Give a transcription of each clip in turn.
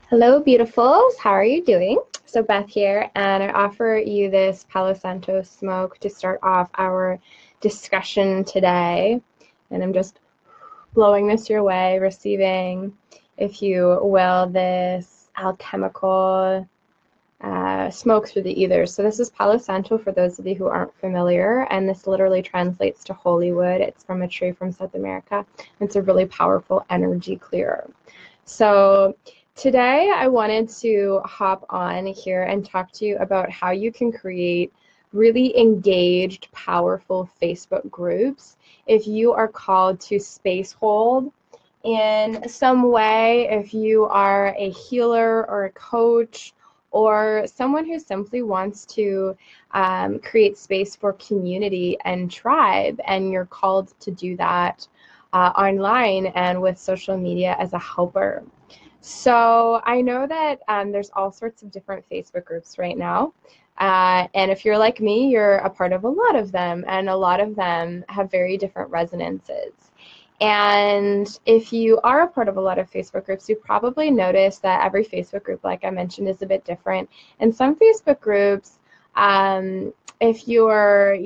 Hello, beautifuls. How are you doing? So Beth here, and I offer you this Palo Santo smoke to start off our discussion today. And I'm just blowing this your way, receiving, if you will, this alchemical smoke through the ethers. So this is Palo Santo for those of you who aren't familiar, and this literally translates to holy wood. It's from a tree from South America. It's a really powerful energy clearer. So today I wanted to hop on here and talk to you about how you can create really engaged, powerful Facebook groups if you are called to space hold in some way, if you are a healer or a coach or someone who simply wants to create space for community and tribe, and you're called to do that online and with social media as a helper. So I know that there's all sorts of different Facebook groups right now. And if you're like me, you're a part of a lot of them, and a lot of them have very different resonances. And if you are a part of a lot of Facebook groups, you probably notice that every Facebook group, like I mentioned, is a bit different. And some Facebook groups, if you're,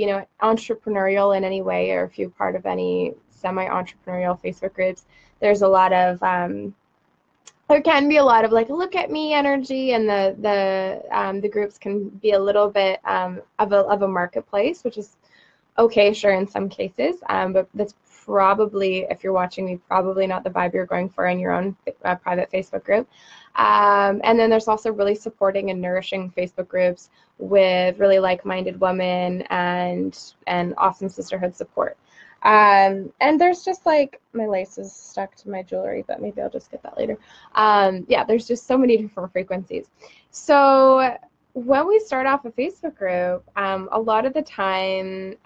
entrepreneurial in any way, or if you're part of any semi-entrepreneurial Facebook groups, there's a lot of there can be a lot of like look at me energy, and the groups can be a little bit of a marketplace, which is okay, sure, in some cases, but that's probably, if you're watching me, probably not the vibe you're going for in your own private Facebook group. And then there's also really supporting and nourishing Facebook groups with really like-minded women and awesome sisterhood support. And there's just like, my lace is stuck to my jewelry, but maybe I'll just get that later. Yeah, there's just so many different frequencies. So when we start off a Facebook group, a lot of the time,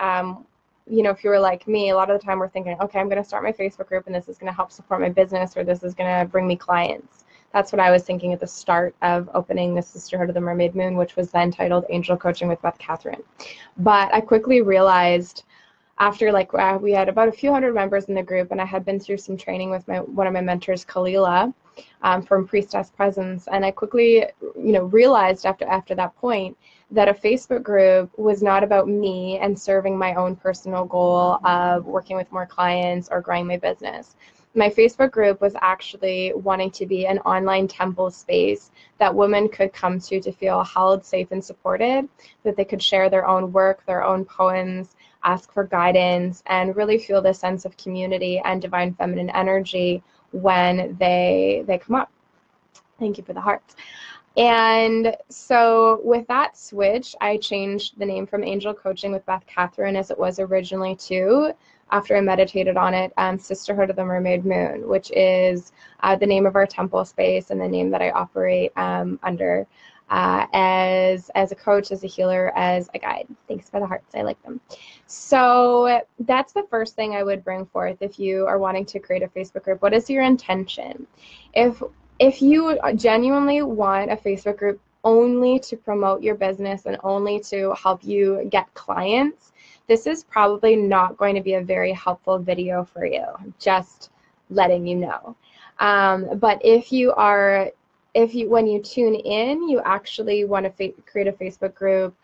if you were like me, a lot of the time we're thinking, okay, I'm going to start my Facebook group and this is going to help support my business, or this is going to bring me clients. That's what I was thinking at the start of opening the Sisterhood of the Mermaid Moon, which was then titled Angel Coaching with Beth, Katherine. But I quickly realized after we had about a few hundred members in the group, and I had been through some training with one of my mentors, Kalila, from Priestess Presence, and I quickly, realized after that point that a Facebook group was not about me and serving my own personal goal of working with more clients or growing my business. My Facebook group was actually wanting to be an online temple space that women could come to feel held, safe, and supported, that they could share their own work, their own poems, ask for guidance, and really feel this sense of community and divine feminine energy when they come up. Thank you for the hearts. And so with that switch, I changed the name from Angel Coaching with Beth, Katherine, as it was originally, to, after I meditated on it, Sisterhood of the Mermaid Moon, which is the name of our temple space and the name that I operate under as a coach, as a healer, as a guide. Thanks for the hearts. I like them. So that's the first thing I would bring forth if you are wanting to create a Facebook group. What is your intention? If you genuinely want a Facebook group only to promote your business and only to help you get clients, this is probably not going to be a very helpful video for you, just letting you know. But when you tune in, you actually want to create a Facebook group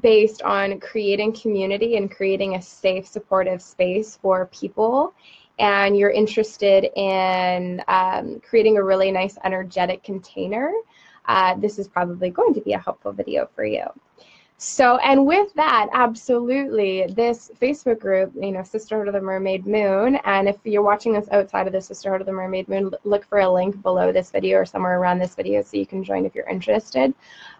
based on creating community and creating a safe, supportive space for people, and you're interested in creating a really nice energetic container, this is probably going to be a helpful video for you. So, and with that, absolutely, this Facebook group, Sisterhood of the Mermaid Moon, and if you're watching this outside of the Sisterhood of the Mermaid Moon, look for a link below this video or somewhere around this video so you can join if you're interested.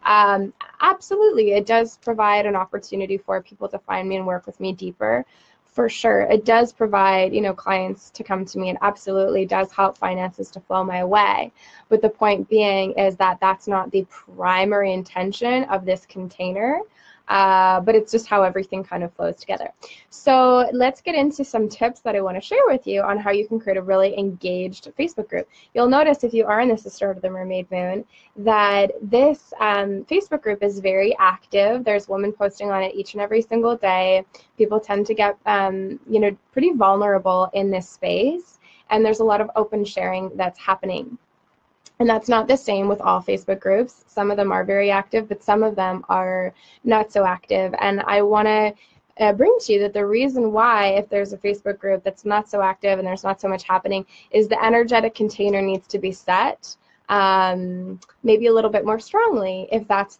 Absolutely, it does provide an opportunity for people to find me and work with me deeper. For sure, it does provide, clients to come to me, and absolutely does help finances to flow my way. But the point being is that that's not the primary intention of this container, but it's just how everything kind of flows together. So let's get into some tips that I want to share with you on how you can create a really engaged Facebook group. You'll notice if you are in the Sisterhood of the Mermaid Moon that this Facebook group is very active. There's women posting on it each and every single day. People tend to get, pretty vulnerable in this space, and there's a lot of open sharing that's happening. And that's not the same with all Facebook groups. Some of them are very active, but some of them are not so active. And I want to bring to you that the reason why, if there's a Facebook group that's not so active and there's not so much happening, is the energetic container needs to be set maybe a little bit more strongly if that's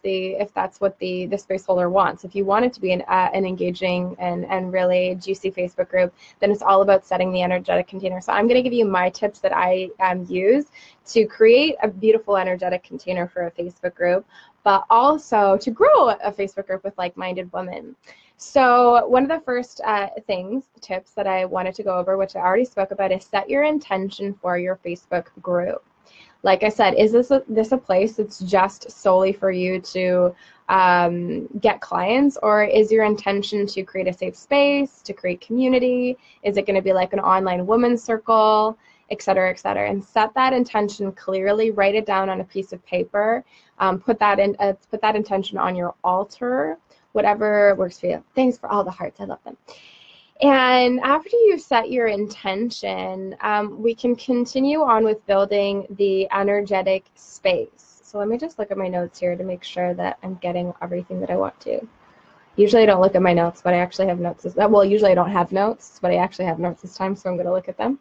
what the space holder wants. If you want it to be an engaging and really juicy Facebook group, then it's all about setting the energetic container. So I'm going to give you my tips that I use to create a beautiful energetic container for a Facebook group, but also to grow a Facebook group with like-minded women. So one of the first tips that I wanted to go over, which I already spoke about, is set your intention for your Facebook group. Like I said, is this a place that's just solely for you to get clients, or is your intention to create a safe space, to create community? Is it going to be like an online women's circle, et cetera, et cetera? And set that intention clearly. Write it down on a piece of paper. Put that intention on your altar, whatever works for you. Thanks for all the hearts. I love them. And after you set your intention, we can continue on with building the energetic space. So let me just look at my notes here to make sure that I'm getting everything that I want to. Usually I don't look at my notes, but I actually have notes. Well, usually I don't have notes, but I actually have notes this time, so I'm going to look at them.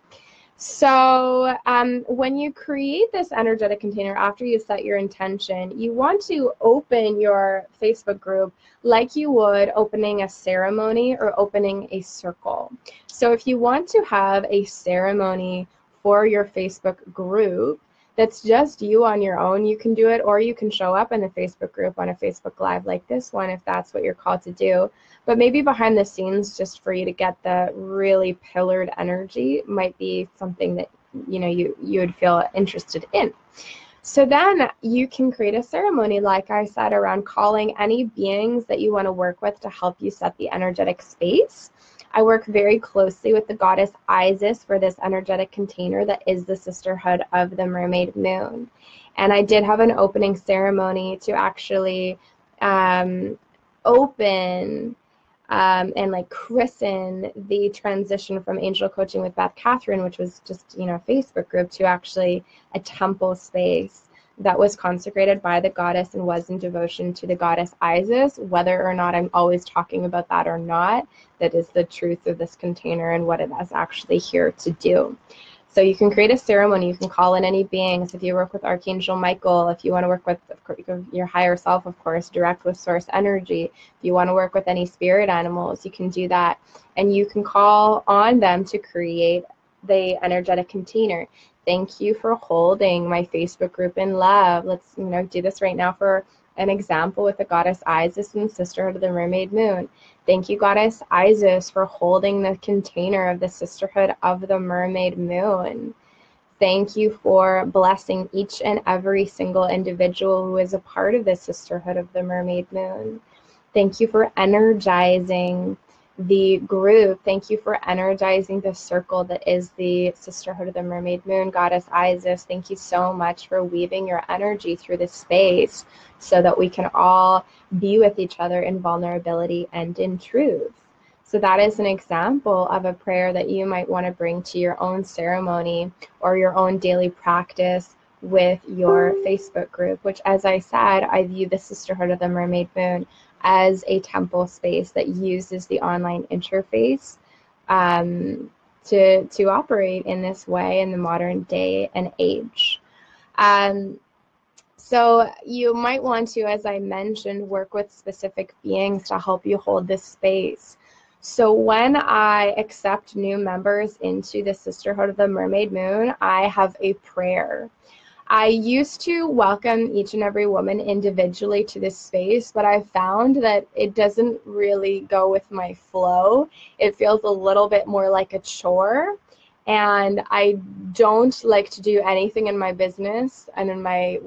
So when you create this energetic container, after you set your intention, you want to open your Facebook group like you would opening a ceremony or opening a circle. So if you want to have a ceremony for your Facebook group that's just you on your own, you can do it, or you can show up in the Facebook group on a Facebook Live like this one if that's what you're called to do. But maybe behind the scenes, just for you to get the really pillared energy, might be something that you would feel interested in. So then you can create a ceremony, like I said, around calling any beings that you want to work with to help you set the energetic space. I work very closely with the goddess Isis for this energetic container that is the sisterhood of the mermaid moon. And I did have an opening ceremony to actually open and like christen the transition from Angel Coaching with Beth, Katherine, which was just a Facebook group, to actually a temple space that was consecrated by the goddess and was in devotion to the goddess Isis. Whether or not I'm always talking about that or not, that is the truth of this container and what it is actually here to do. So you can create a ceremony, you can call in any beings. If you work with Archangel Michael, if you want to work with your higher self, of course, direct with source energy. If you want to work with any spirit animals, you can do that. And you can call on them to create the energetic container. Thank you for holding my Facebook group in love. Let's do this right now for an example with the goddess Isis and the sisterhood of the mermaid moon. Thank you, goddess Isis, for holding the container of the sisterhood of the mermaid moon. Thank you for blessing each and every single individual who is a part of the sisterhood of the mermaid moon. Thank you for energizing the group. Thank you for energizing the circle that is the sisterhood of the mermaid moon. Goddess Isis, thank you so much for weaving your energy through this space so that we can all be with each other in vulnerability and in truth. So that is an example of a prayer that you might want to bring to your own ceremony or your own daily practice with your Facebook group, which, as I said, I view the sisterhood of the mermaid moon as a temple space that uses the online interface to operate in this way in the modern day and age. So you might want to, as I mentioned, work with specific beings to help you hold this space. So when I accept new members into the sisterhood of the mermaid moon, I have a prayer. I used to welcome each and every woman individually to this space, but I found that it doesn't really go with my flow. It feels a little bit more like a chore, and I don't like to do anything in my business and in my,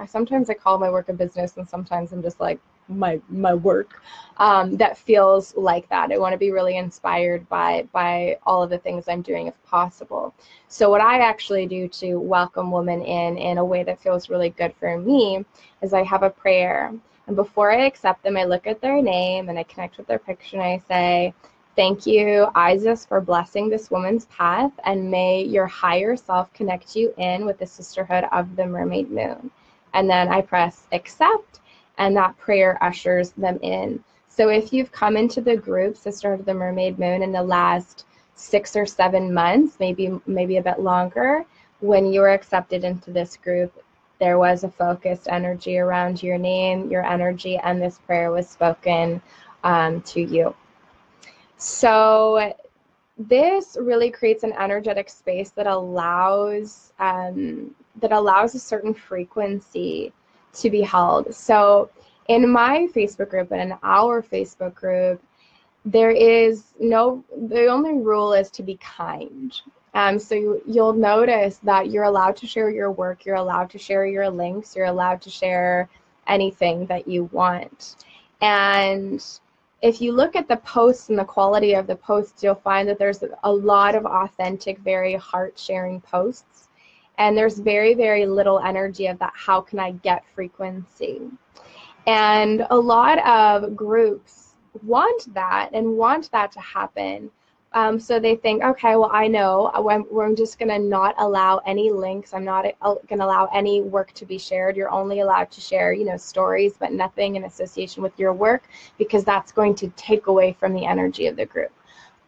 sometimes I call my work a business and sometimes I'm just like, my work that feels like that. I want to be really inspired by all of the things I'm doing if possible. So what I actually do to welcome women in a way that feels really good for me is I have a prayer. And before I accept them, I look at their name and I connect with their picture and I say, Thank you, Isis, for blessing this woman's path, and may your higher self connect you in with the sisterhood of the mermaid moon. And then I press accept, and that prayer ushers them in. So if you've come into the group Sisterhood of the Mermaid Moon in the last 6 or 7 months, maybe a bit longer, when you were accepted into this group, there was a focused energy around your name, your energy, and this prayer was spoken to you. So this really creates an energetic space that allows a certain frequency to be held. So in my Facebook group and in our Facebook group, the only rule is to be kind. So you'll notice that you're allowed to share your work, you're allowed to share your links, you're allowed to share anything that you want. And if you look at the posts and the quality of the posts, you'll find that there's a lot of authentic, very heart-sharing posts. And there's very, very little energy of that, how can I get frequency? And a lot of groups want that and want that to happen. So they think, okay, well, I know I'm just going to not allow any links. I'm not going to allow any work to be shared. You're only allowed to share, stories, but nothing in association with your work, because that's going to take away from the energy of the group.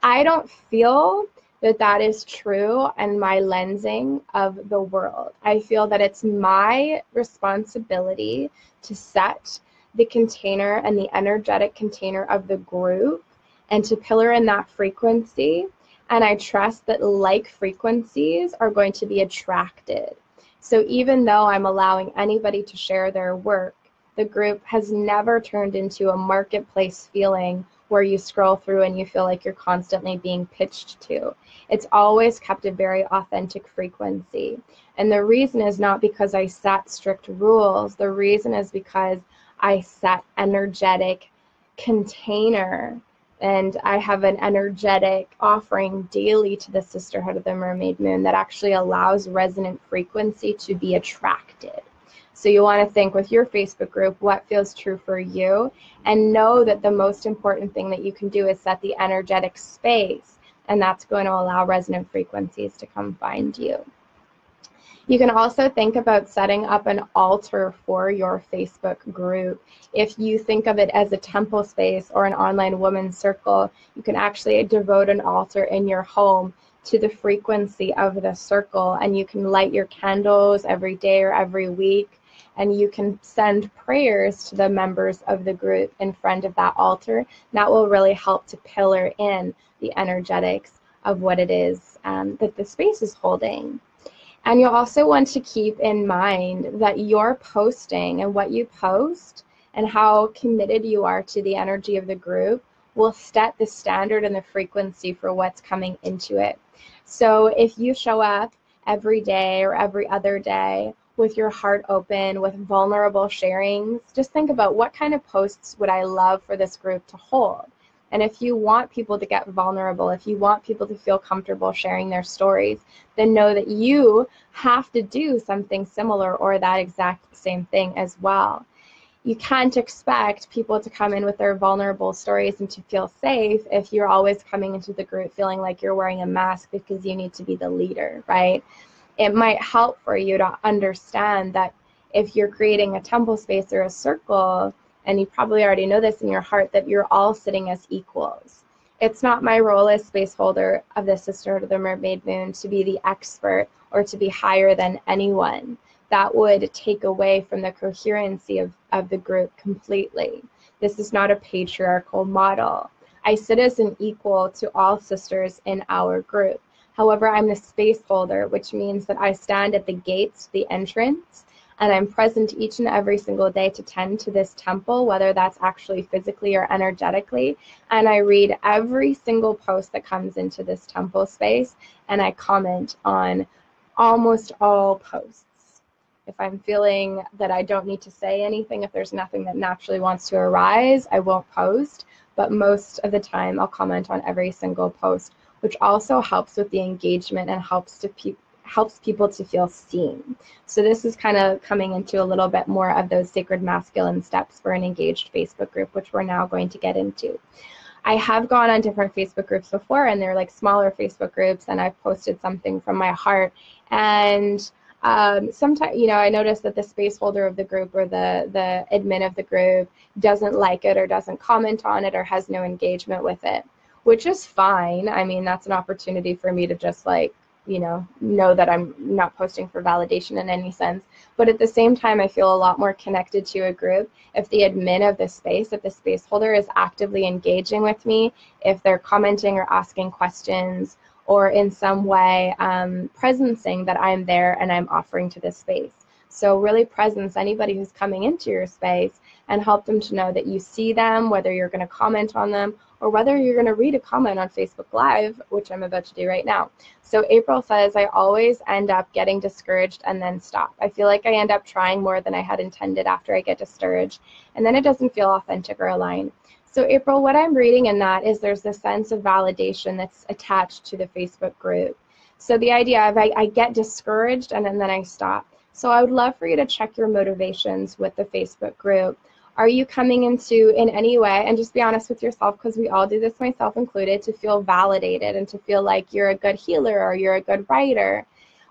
I don't feel that is true in my lensing of the world. I feel that it's my responsibility to set the container and the energetic container of the group and to pillar in that frequency. And I trust that like frequencies are going to be attracted. So even though I'm allowing anybody to share their work, the group has never turned into a marketplace feeling where you scroll through and you feel like you're constantly being pitched to. It's always kept a very authentic frequency. And the reason is not because I set strict rules. The reason is because I set energetic container, and I have an energetic offering daily to the Sisterhood of the Mermaid Moon that actually allows resonant frequency to be attracted. So you want to think with your Facebook group, what feels true for you, and know that the most important thing that you can do is set the energetic space, and that's going to allow resonant frequencies to come find you. You can also think about setting up an altar for your Facebook group. If you think of it as a temple space or an online women's circle, you can actually devote an altar in your home to the frequency of the circle, and you can light your candles every day or every week, and you can send prayers to the members of the group in front of that altar. That will really help to pillar in the energetics of what it is that the space is holding. And you'll also want to keep in mind that your posting and what you post and how committed you are to the energy of the group will set the standard and the frequency for what's coming into it. So if you show up every day or every other day with your heart open, with vulnerable sharings, just think about what kind of posts would I love for this group to hold. And if you want people to get vulnerable, if you want people to feel comfortable sharing their stories, then know that you have to do something similar or that exact same thing as well. You can't expect people to come in with their vulnerable stories and to feel safe if you're always coming into the group feeling like you're wearing a mask because you need to be the leader, right? It might help for you to understand that if you're creating a temple space or a circle, and you probably already know this in your heart, that you're all sitting as equals. It's not my role as space holder of the Sisterhood of the Mermaid Moon to be the expert or to be higher than anyone. That would take away from the coherency of the group completely. This is not a patriarchal model. I sit as an equal to all sisters in our group. However, I'm the space holder, which means that I stand at the gates, the entrance, and I'm present each and every single day to tend to this temple, whether that's actually physically or energetically. And I read every single post that comes into this temple space, and I comment on almost all posts. If I'm feeling that I don't need to say anything, if there's nothing that naturally wants to arise, I won't post. But most of the time, I'll comment on every single post, which also helps with the engagement and helps people to feel seen. So this is kind of coming into a little bit more of those sacred masculine steps for an engaged Facebook group, which we're now going to get into. I have gone on different Facebook groups before, and they're like smaller Facebook groups, and I've posted something from my heart. And sometimes, you know, I notice that the space holder of the group or the admin of the group doesn't like it or doesn't comment on it or has no engagement with it, which is fine. I mean, that's an opportunity for me to just like, you know that I'm not posting for validation in any sense. But at the same time, I feel a lot more connected to a group if the admin of the space, if the space holder is actively engaging with me, if they're commenting or asking questions, or in some way presencing that I'm there and I'm offering to this space. So really presence anybody who's coming into your space and help them to know that you see them, whether you're going to comment on them or whether you're going to read a comment on Facebook Live, which I'm about to do right now. So April says, I always end up getting discouraged and then stop. I feel like I end up trying more than I had intended after I get discouraged, and then it doesn't feel authentic or aligned. So April, what I'm reading in that is there's this sense of validation that's attached to the Facebook group. So the idea of I get discouraged and then I stop. So I would love for you to check your motivations with the Facebook group. Are you coming into, in any way, and just be honest with yourself, because we all do this, myself included, to feel validated and to feel like you're a good healer or you're a good writer?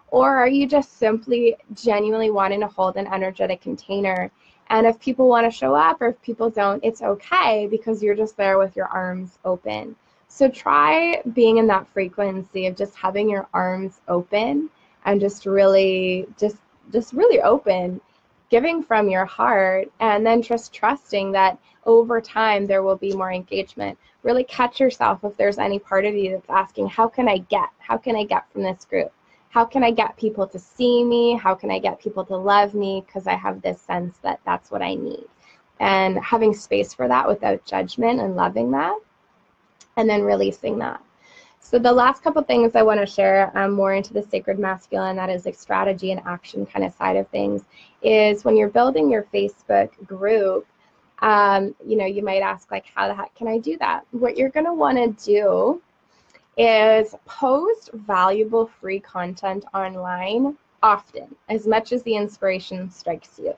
Or are you just simply genuinely wanting to hold an energetic container? And if people want to show up or if people don't, it's okay, because you're just there with your arms open. So try being in that frequency of just having your arms open and just really open, giving from your heart, and then just trusting that over time there will be more engagement. Really catch yourself if there's any part of you that's asking, how can I get from this group? How can I get people to see me? How can I get people to love me? Because I have this sense that that's what I need. And having space for that without judgment and loving that, and then releasing that. So the last couple things I want to share more into the sacred masculine, that is like strategy and action kind of side of things, is when you're building your Facebook group, you know, you might ask, like, how the heck can I do that? What you're going to want to do is post valuable free content online often, as much as the inspiration strikes you.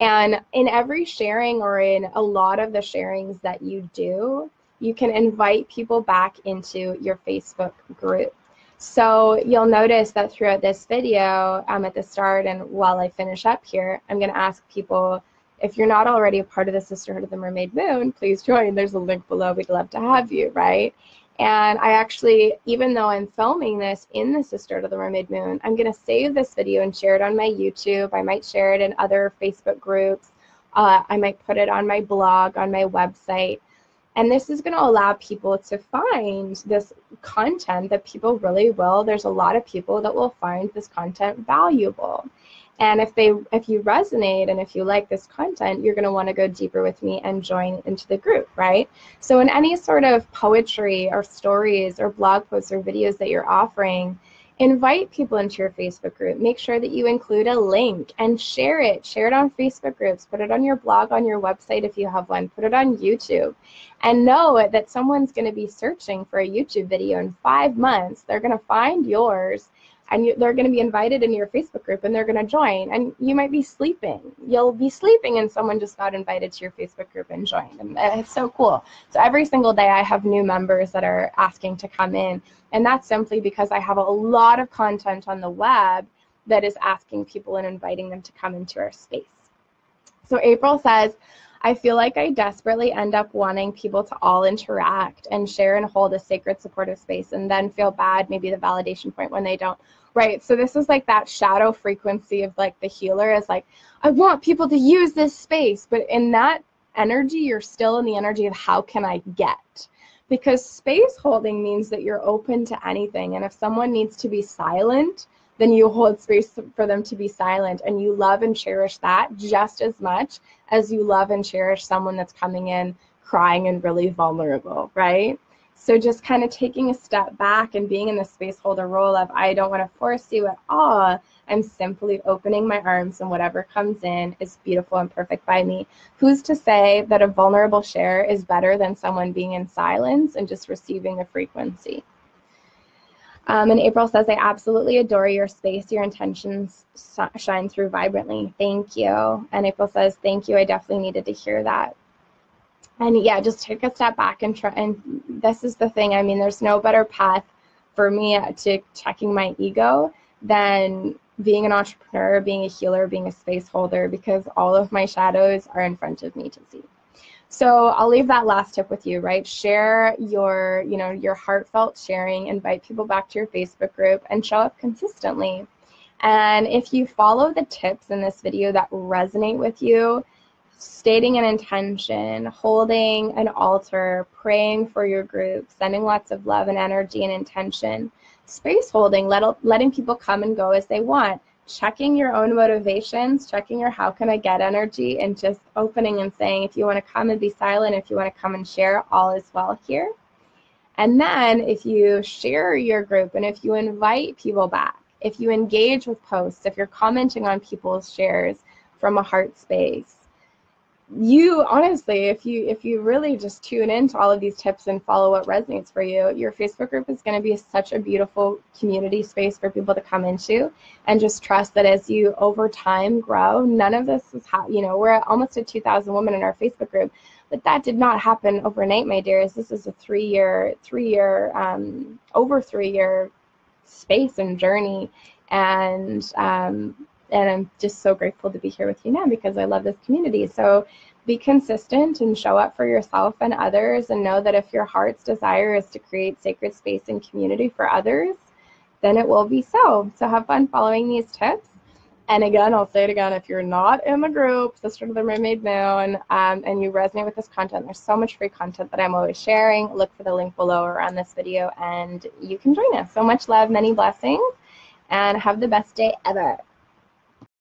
And in every sharing, or in a lot of the sharings that you do, you can invite people back into your Facebook group. So you'll notice that throughout this video, at the start and while I finish up here, I'm going to ask people, if you're not already a part of the Sisterhood of the Mermaid Moon, please join. There's a link below. We'd love to have you, right? And I actually, even though I'm filming this in the Sisterhood of the Mermaid Moon, I'm going to save this video and share it on my YouTube. I might share it in other Facebook groups. I might put it on my blog, on my website. And this is going to allow people to find this content that people really will. There's a lot of people that will find this content valuable. And if you resonate and if you like this content, you're going to want to go deeper with me and join into the group, right? So in any sort of poetry or stories or blog posts or videos that you're offering, invite people into your Facebook group. Make sure that you include a link and share it. Share it on Facebook groups. Put it on your blog, on your website if you have one. Put it on YouTube. And know that someone's going to be searching for a YouTube video in 5 months. They're going to find yours, and they're going to be invited into your Facebook group, and they're going to join. And you might be sleeping. You'll be sleeping, and someone just got invited to your Facebook group and joined. And it's so cool. So every single day I have new members that are asking to come in. And that's simply because I have a lot of content on the web that is asking people and inviting them to come into our space. So April says, I feel like I desperately end up wanting people to all interact and share and hold a sacred supportive space, and then feel bad, maybe the validation point, when they don't. Right, so this is like that shadow frequency of like the healer is like, I want people to use this space, but in that energy, you're still in the energy of how can I get? Because space holding means that you're open to anything, and if someone needs to be silent, then you hold space for them to be silent, and you love and cherish that just as much as you love and cherish someone that's coming in crying and really vulnerable, right? So just kind of taking a step back and being in the space holder role of, I don't want to force you at all. I'm simply opening my arms, and whatever comes in is beautiful and perfect by me. Who's to say that a vulnerable share is better than someone being in silence and just receiving a frequency? And April says, I absolutely adore your space. Your intentions shine through vibrantly. Thank you. And April says, thank you. I definitely needed to hear that. And yeah, just take a step back and try. And this is the thing. I mean, there's no better path for me to checking my ego than being an entrepreneur, being a healer, being a space holder, because all of my shadows are in front of me to see. So I'll leave that last tip with you, right? Share your, your heartfelt sharing, invite people back to your Facebook group, and show up consistently. And if you follow the tips in this video that resonate with you, stating an intention, holding an altar, praying for your group, sending lots of love and energy and intention, space holding, letting people come and go as they want, checking your own motivations, checking your how can I get energy, and just opening and saying, if you want to come and be silent, if you want to come and share, all is well here. And then if you share your group and if you invite people back, if you engage with posts, if you're commenting on people's shares from a heart space, you honestly, if you really just tune into all of these tips and follow what resonates for you, your Facebook group is going to be such a beautiful community space for people to come into, and just trust that as you over time grow, none of this is how, we're at almost at 2,000 women in our Facebook group, but that did not happen overnight, my dears. This is a over 3 year space and journey, and I'm just so grateful to be here with you now because I love this community. So be consistent and show up for yourself and others, and know that if your heart's desire is to create sacred space and community for others, then it will be so. So have fun following these tips. And again, I'll say it again, if you're not in the group, Sister to the Mermaid Moon, and you resonate with this content, there's so much free content that I'm always sharing. Look for the link below or on this video and you can join us. So much love, many blessings, and have the best day ever.